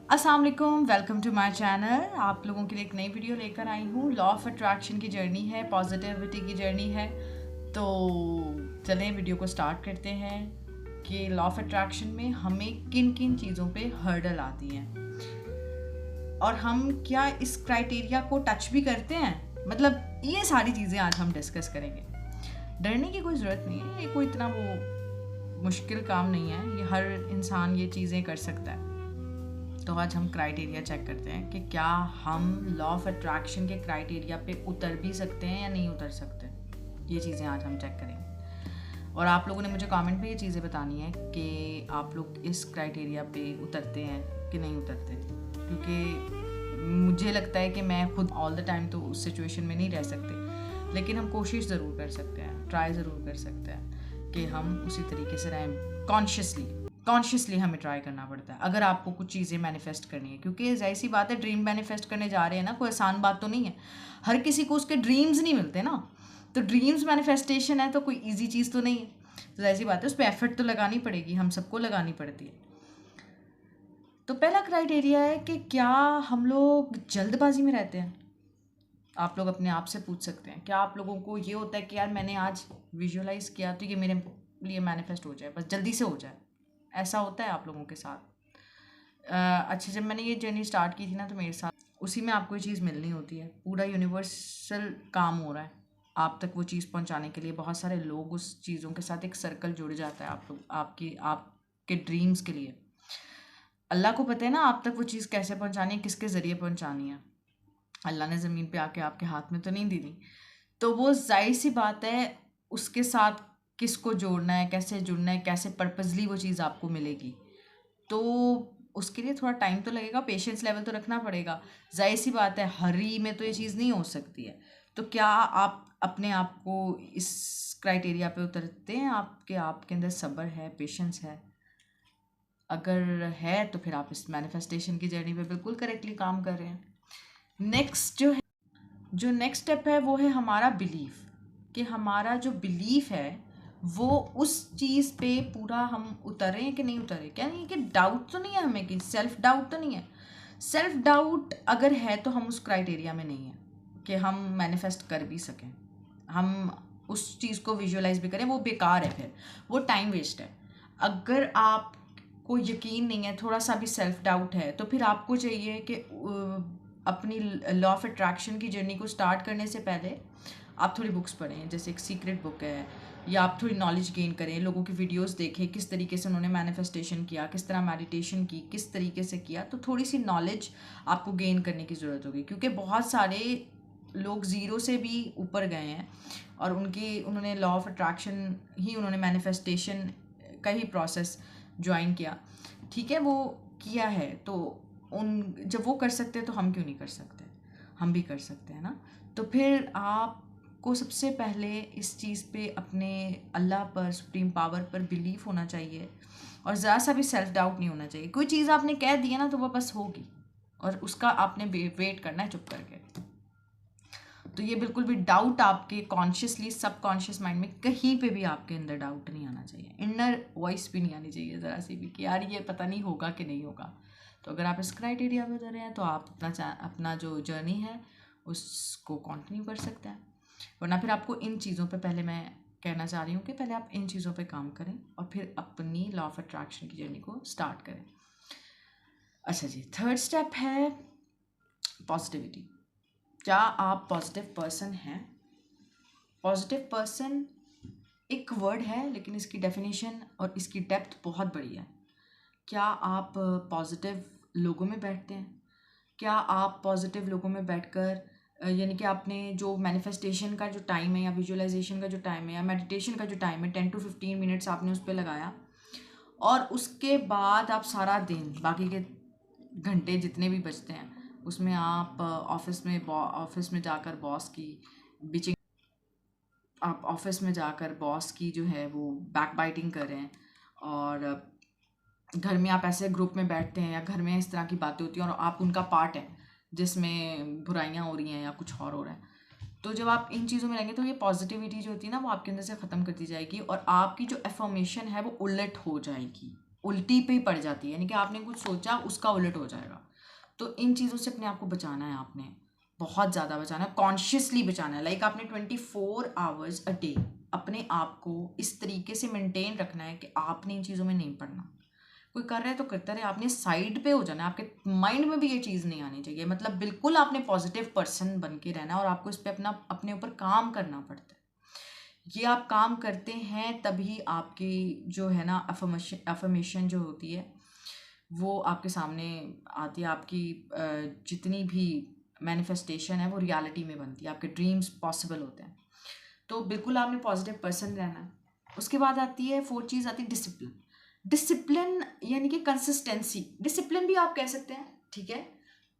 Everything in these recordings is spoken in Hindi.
अस्सलाम वालेकुम, वेलकम टू माय चैनल। आप लोगों के लिए एक नई वीडियो लेकर आई हूँ। लॉ ऑफ अट्रैक्शन की जर्नी है, पॉजिटिविटी की जर्नी है। तो चलें वीडियो को स्टार्ट करते हैं कि लॉ ऑफ अट्रैक्शन में हमें किन किन चीज़ों पे हर्डल आती हैं और हम क्या इस क्राइटेरिया को टच भी करते हैं। मतलब ये सारी चीज़ें आज हम डिस्कस करेंगे। डरने की कोई ज़रूरत नहीं है, ये कोई इतना वो मुश्किल काम नहीं है, ये हर इंसान ये चीज़ें कर सकता है। तो आज हम क्राइटेरिया चेक करते हैं कि क्या हम लॉ ऑफ अट्रैक्शन के क्राइटेरिया पे उतर भी सकते हैं या नहीं उतर सकते। ये चीज़ें आज हम चेक करेंगे और आप लोगों ने मुझे कमेंट में ये चीज़ें बतानी है कि आप लोग इस क्राइटेरिया पे उतरते हैं कि नहीं उतरते, क्योंकि मुझे लगता है कि मैं खुद ऑल द टाइम तो उस सिचुएशन में नहीं रह सकते, लेकिन हम कोशिश ज़रूर कर सकते हैं, ट्राई ज़रूर कर सकते हैं कि हम उसी तरीके से रहें। कॉन्शियसली हमें ट्राई करना पड़ता है अगर आपको कुछ चीज़ें मैनिफेस्ट करनी है, क्योंकि जाहिर सी बात है ड्रीम मैनिफेस्ट करने जा रहे हैं ना, कोई आसान बात तो नहीं है। हर किसी को उसके ड्रीम्स नहीं मिलते ना, तो ड्रीम्स मैनिफेस्टेशन है तो कोई इजी चीज़ तो नहीं है। तो जाहिर सी बात है उस पर एफर्ट तो लगानी पड़ेगी, हम सबको लगानी पड़ती है। तो पहला क्राइटेरिया है कि क्या हम लोग जल्दबाजी में रहते हैं। आप लोग अपने आप से पूछ सकते हैं, क्या आप लोगों को ये होता है कि यार मैंने आज विजुअलाइज़ किया तो ये मेरे लिए मैनिफेस्ट हो जाए, बस जल्दी से हो जाए। ऐसा होता है आप लोगों के साथ। अच्छा, जब मैंने ये जर्नी स्टार्ट की थी ना, तो मेरे साथ उसी में आपको ये चीज़ मिलनी होती है। पूरा यूनिवर्सल काम हो रहा है आप तक वो चीज़ पहुंचाने के लिए। बहुत सारे लोग उस चीज़ों के साथ एक सर्कल जुड़ जाता है आप लोग आपके ड्रीम्स के लिए। अल्लाह को पता है ना आप तक वो चीज़ कैसे पहुंचानी है, किसके ज़रिए पहुंचानी है। अल्लाह ने ज़मीन पे आके आपके हाथ में तो नहीं दी थी, तो वो जाहिर सी बात है उसके साथ किसको जोड़ना है, कैसे जुड़ना है, कैसे पर्पजली वो चीज़ आपको मिलेगी। तो उसके लिए थोड़ा टाइम तो लगेगा, पेशेंस लेवल तो रखना पड़ेगा। जाहिर सी बात है हरी में तो ये चीज़ नहीं हो सकती है। तो क्या आप अपने आप को इस क्राइटेरिया पे उतरते हैं, आपके अंदर सब्र है, पेशेंस है? अगर है तो फिर आप इस मैनिफेस्टेशन की जर्नी पे बिल्कुल करेक्टली काम कर रहे हैं। जो नेक्स्ट स्टेप है वो है हमारा बिलीफ, कि हमारा जो बिलीफ है वो उस चीज़ पे पूरा हम उतरे हैं कि नहीं उतरे। क्या नहीं कि डाउट तो नहीं है हमें, कि सेल्फ डाउट तो नहीं है। सेल्फ डाउट अगर है तो हम उस क्राइटेरिया में नहीं है कि हम मैनिफेस्ट कर भी सकें, हम उस चीज़ को विजुअलाइज भी करें। वो बेकार है, फिर वो टाइम वेस्ट है। अगर आपको यकीन नहीं है, थोड़ा सा भी सेल्फ डाउट है, तो फिर आपको चाहिए कि अपनी लॉ ऑफ अट्रैक्शन की जर्नी को स्टार्ट करने से पहले आप थोड़ी बुक्स पढ़ें, जैसे एक सीक्रेट बुक है, या आप थोड़ी नॉलेज गेन करें, लोगों की वीडियोस देखें किस तरीके से उन्होंने मैनिफेस्टेशन किया, किस तरह मेडिटेशन की, किस तरीके से किया। तो थोड़ी सी नॉलेज आपको गेन करने की ज़रूरत होगी, क्योंकि बहुत सारे लोग ज़ीरो से भी ऊपर गए हैं और उन्होंने लॉ ऑफ अट्रैक्शन ही, उन्होंने मैनिफेस्टेशन का ही प्रोसेस ज्वाइन किया। ठीक है, वो किया है, तो जब वो कर सकते हैं तो हम क्यों नहीं कर सकते? हम भी कर सकते हैं ना। तो फिर आपको सबसे पहले इस चीज़ पे, अपने अल्लाह पर, सुप्रीम पावर पर बिलीव होना चाहिए और ज़रा सा भी सेल्फ डाउट नहीं होना चाहिए। कोई चीज़ आपने कह दी है ना तो वो बस होगी, और उसका आपने वेट करना है चुप करके। तो ये बिल्कुल भी डाउट आपके कॉन्शियसली, सबकॉन्शियस माइंड में कहीं पे भी आपके अंदर डाउट नहीं आना चाहिए। इनर वॉइस भी नहीं आनी चाहिए ज़रा सी भी कि यार ये पता नहीं होगा कि नहीं होगा। तो अगर आप इस क्राइटेरिया पे उतर रहे हैं तो आप अपना जो जर्नी है उसको कंटिन्यू कर सकते हैं। वरना फिर आपको इन चीज़ों पे, पहले मैं कहना चाह रही हूँ कि पहले आप इन चीज़ों पे काम करें और फिर अपनी लॉ ऑफ अट्रैक्शन की जर्नी को स्टार्ट करें। अच्छा जी, थर्ड स्टेप है पॉजिटिविटी। क्या आप पॉजिटिव पर्सन हैं? पॉजिटिव पर्सन एक वर्ड है, लेकिन इसकी डेफिनेशन और इसकी डेप्थ बहुत बड़ी है। क्या आप पॉजिटिव लोगों में बैठते हैं? क्या आप पॉजिटिव लोगों में बैठकर, यानी कि आपने जो मैनिफेस्टेशन का जो टाइम है, या विजुअलाइजेशन का जो टाइम है, या मेडिटेशन का जो टाइम है, 10 to 15 मिनट्स आपने उस पर लगाया, और उसके बाद आप सारा दिन, बाकी के घंटे जितने भी बचते हैं, उसमें आप ऑफिस में जाकर बॉस की बिचिंग, आप ऑफिस में जाकर बॉस की जो है वो बैक बाइटिंग कर रहे हैं, और घर में आप ऐसे ग्रुप में बैठते हैं या घर में इस तरह की बातें होती हैं और आप उनका पार्ट हैं जिसमें बुराइयां हो रही हैं या कुछ और हो रहा है। तो जब आप इन चीज़ों में रहेंगे तो ये पॉजिटिविटी जो होती है ना, वो आपके अंदर से ख़त्म कर दी जाएगी और आपकी जो एफर्मेशन है वो उलट हो जाएगी। उल्टी पे ही पड़ जाती है, यानी कि आपने कुछ सोचा उसका उलट हो जाएगा। तो इन चीज़ों से अपने आप को बचाना है, आपने बहुत ज़्यादा बचाना है, कॉन्शियसली बचाना है। लाइक आपने 24 आवर्स अ डे अपने आप को इस तरीके से मेंटेन रखना है कि आपने इन चीज़ों में नहीं पड़ना। कोई कर रहा है तो करता रहे, आपने साइड पे हो जाना है, आपके माइंड में भी ये चीज़ नहीं आनी चाहिए। मतलब बिल्कुल आपने पॉजिटिव पर्सन बन के रहना है और आपको इस पर अपने ऊपर काम करना पड़ता है। ये आप काम करते हैं तभी आपकी जो है ना अफर्मेशन जो होती है वो आपके सामने आती है। आपकी जितनी भी मैनिफेस्टेशन है वो रियलिटी में बनती है, आपके ड्रीम्स पॉसिबल होते हैं। तो बिल्कुल आपने पॉजिटिव पर्सन रहना है। उसके बाद आती है फोर्थ चीज़, आती है डिसिप्लिन। डिसिप्लिन यानी कि कंसिस्टेंसी, डिसिप्लिन भी आप कह सकते हैं, ठीक है।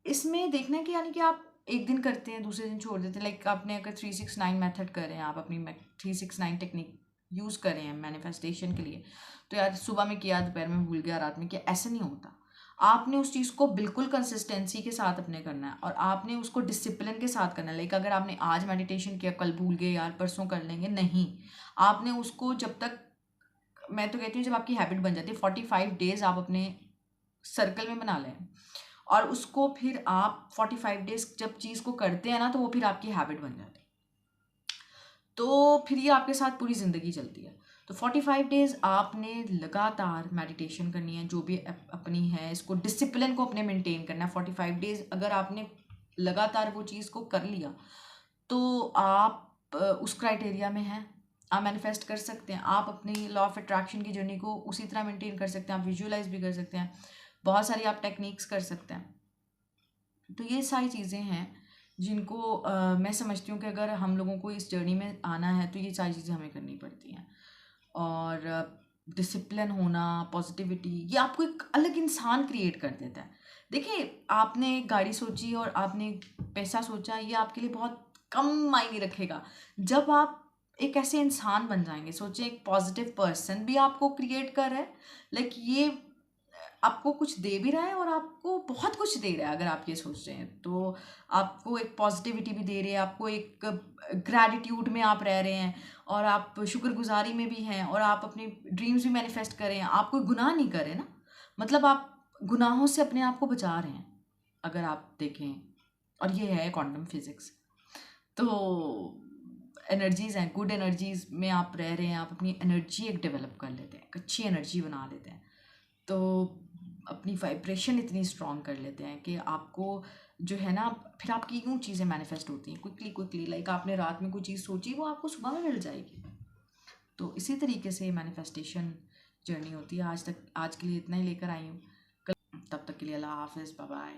इसमें देखना है कि यानी कि आप एक दिन करते हैं दूसरे दिन छोड़ देते हैं। लाइक आपने अगर 369 मेथड कर रहे हैं, आप अपनी 369 टेक्निक यूज़ कर रहे हैं मैनिफेस्टेशन के लिए, तो यार सुबह में किया, दोपहर में भूल गया, रात में किया, ऐसा नहीं होता। आपने उस चीज़ को बिल्कुल कंसिस्टेंसी के साथ अपने करना है और आपने उसको डिसिप्लिन के साथ करना है। लाइक अगर आपने आज मेडिटेशन किया, कल भूल गए यार परसों कर लेंगे, नहीं। आपने उसको जब तक, मैं तो कहती हूँ जब आपकी हैबिट बन जाती है, 45 डेज आप अपने सर्कल में बना लें और उसको फिर आप 45 डेज जब चीज़ को करते हैं ना, तो वो फिर आपकी हैबिट बन जाती है। तो फिर ये आपके साथ पूरी ज़िंदगी चलती है। तो 45 डेज़ आपने लगातार मेडिटेशन करनी है, जो भी अपनी है इसको डिसिप्लिन को अपने मेंटेन करना है। 45 डेज़ अगर आपने लगातार वो चीज़ को कर लिया तो आप उस क्राइटेरिया में हैं, आप मैनिफेस्ट कर सकते हैं। आप अपनी लॉ ऑफ अट्रैक्शन की जर्नी को उसी तरह मेंटेन कर सकते हैं, आप विजुअलाइज भी कर सकते हैं, बहुत सारी आप टेक्निक्स कर सकते हैं। तो ये सारी चीज़ें हैं जिनको मैं समझती हूँ कि अगर हम लोगों को इस जर्नी में आना है तो ये सारी चीज़ें हमें करनी पड़ती हैं। और डिसिप्लिन होना, पॉजिटिविटी, ये आपको एक अलग इंसान क्रिएट कर देता है। देखिए, आपने गाड़ी सोची और आपने पैसा सोचा, ये आपके लिए बहुत कम मायने रखेगा जब आप एक ऐसे इंसान बन जाएंगे। सोचिए, एक पॉजिटिव पर्सन भी आपको क्रिएट कर रहा है, लाइक ये आपको कुछ दे भी रहा है और आपको बहुत कुछ दे रहा है। अगर आप ये सोच रहे हैं तो आपको एक पॉजिटिविटी भी दे रहे हैं, आपको एक ग्रैटिट्यूड में आप रह रहे हैं और आप शुक्रगुजारी में भी हैं और आप अपने ड्रीम्स भी मैनिफेस्ट कर रहे हैं। आप कोई गुनाह नहीं कर रहे ना, मतलब आप गुनाहों से अपने आप को बचा रहे हैं अगर आप देखें। और ये है क्वांटम फिजिक्स। तो एनर्जीज़ हैं, गुड एनर्जीज़ में आप रह रहे हैं, आप अपनी एनर्जी एक डेवलप कर लेते हैं, एक अच्छी एनर्जी बना लेते हैं। तो अपनी वाइब्रेशन इतनी स्ट्रॉन्ग कर लेते हैं कि आपको जो है ना, फिर आपकी यूँ चीज़ें मैनिफेस्ट होती हैं क्विकली। लाइक आपने रात में कोई चीज़ सोची, वो आपको सुबह में मिल जाएगी। तो इसी तरीके से मैनिफेस्टेशन जर्नी होती है। आज के लिए इतना ही लेकर आई हूँ। तब तक के लिए अल्लाह हाफिज़, बाय बाय।